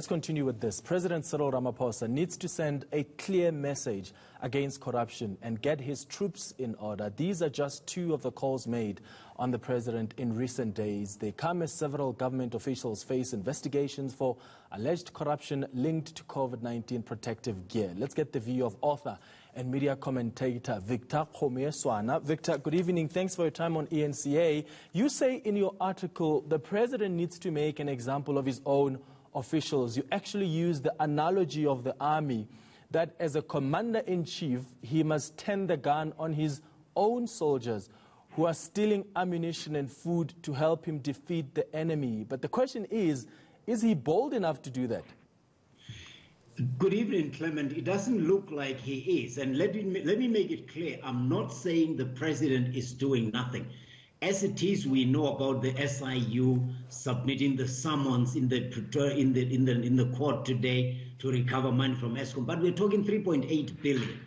Let's continue with this. President Cyril Ramaphosa needs to send a clear message against corruption and get his troops in order. These are just two of the calls made on the president in recent days. They come as several government officials face investigations for alleged corruption linked to COVID-19 protective gear. Let's get the view of author and media commentator Victor Kgomoeswana. Victor, good evening. Thanks for your time on eNCA. You say in your article the president needs to make an example of his own officials. You actually use the analogy of the army, that as a commander-in-chief, he must tend the gun on his own soldiers who are stealing ammunition and food to help him defeat the enemy. But the question is he bold enough to do that? Good evening, Clement. It doesn't look like he is. And let me make it clear. I'm not saying the president is doing nothing. As it is, we know about the SIU submitting the summons in the court today to recover money from ESCOM, but we're talking 3.8 billion.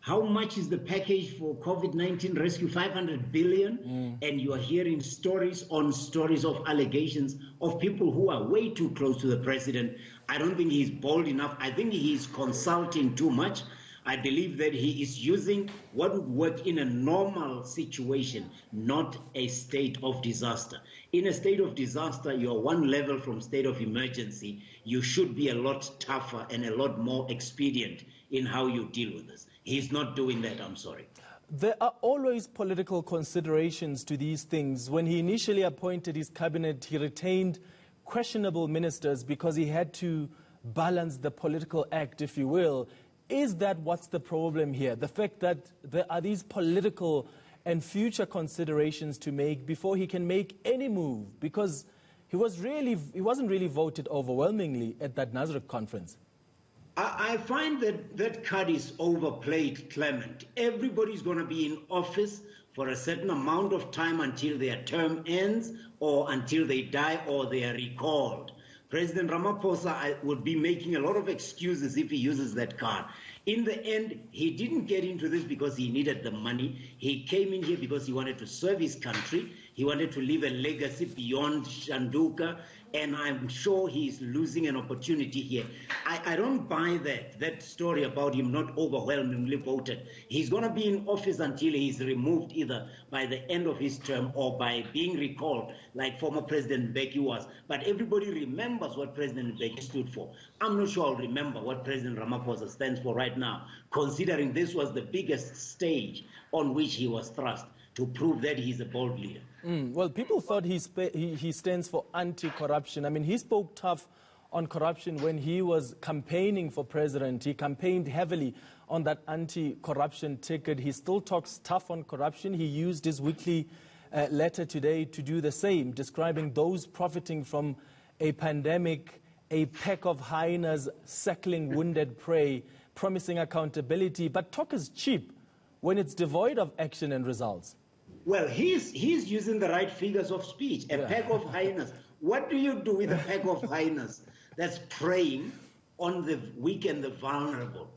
How much is the package for COVID-19 rescue? 500 billion. And you are hearing stories on stories of allegations of people who are way too close to the president. I don't think he's bold enough. I think he's consulting too much. I believe that he is using what would work in a normal situation, not a state of disaster. In a state of disaster, you're one level from state of emergency. You should be a lot tougher and a lot more expedient in how you deal with this. He's not doing that, I'm sorry. There are always political considerations to these things. When he initially appointed his cabinet, he retained questionable ministers because he had to balance the political act, if you will. Is that what's the problem here? The fact that there are these political and future considerations to make before he can make any move, because he wasn't really voted overwhelmingly at that Nazareth conference. I find that card is overplayed, Clement. Everybody's going to be in office for a certain amount of time until their term ends or until they die or they are recalled. President Ramaphosa would be making a lot of excuses if he uses that card. In the end, he didn't get into this because he needed the money. He came in here because he wanted to serve his country. He wanted to leave a legacy beyond Shanduka, and I'm sure he's losing an opportunity here. I don't buy that story about him not overwhelmingly voted. He's going to be in office until he's removed, either by the end of his term or by being recalled, like former President Mbeki was. But everybody remembers what President Mbeki stood for. I'm not sure I'll remember what President Ramaphosa stands for right now, considering this was the biggest stage on which he was thrust to prove that he's a bold leader. Well, people thought he stands for anti-corruption. I mean, he spoke tough on corruption when he was campaigning for president. He campaigned heavily on that anti-corruption ticket. He still talks tough on corruption. He used his weekly letter today to do the same, describing those profiting from a pandemic, a pack of hyenas circling wounded prey, promising accountability. But talk is cheap when it's devoid of action and results. Well, he's using the right figures of speech. A pack of hyenas. What do you do with a pack of hyenas that's preying on the weak and the vulnerable?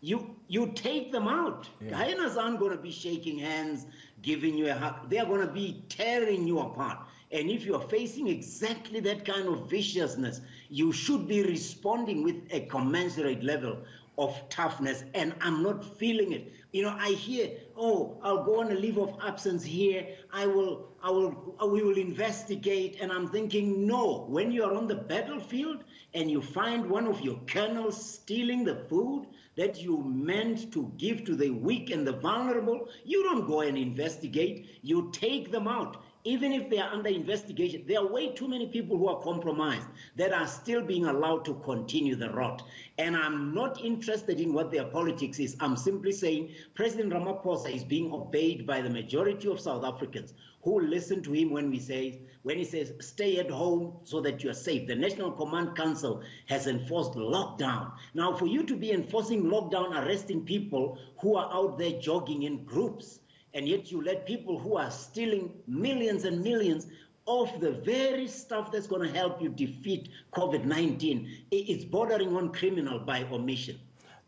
You take them out. Hyenas aren't going to be shaking hands, giving you a hug. They are going to be tearing you apart. And if you are facing exactly that kind of viciousness, you should be responding with a commensurate level of toughness, and I'm not feeling it. You know, I hear, oh, I'll go on a leave of absence here. We will investigate. And I'm thinking, no, when you are on the battlefield and you find one of your colonels stealing the food that you meant to give to the weak and the vulnerable, you don't go and investigate. You take them out. Even if they are under investigation, there are way too many people who are compromised that are still being allowed to continue the rot. And I'm not interested in what their politics is. I'm simply saying President Ramaphosa is being obeyed by the majority of South Africans who listen to him when he says, stay at home so that you're safe. The National Command Council has enforced lockdown. Now, for you to be enforcing lockdown, arresting people who are out there jogging in groups, and yet you let people who are stealing millions and millions of the very stuff that's going to help you defeat COVID-19, it's bordering on criminal by omission.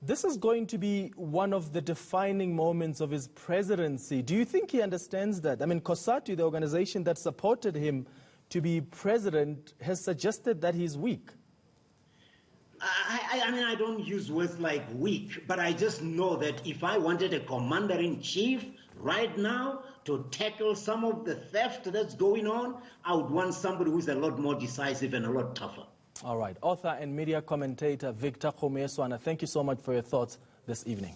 This is going to be one of the defining moments of his presidency. Do you think he understands that? I mean, COSATU, the organization that supported him to be president, has suggested that he's weak. I mean, I don't use words like weak, but I just know that if I wanted a commander-in-chief right now to tackle some of the theft that's going on, I would want somebody who's a lot more decisive and a lot tougher. All right. Author and media commentator Kgomoeswana, thank you so much for your thoughts this evening.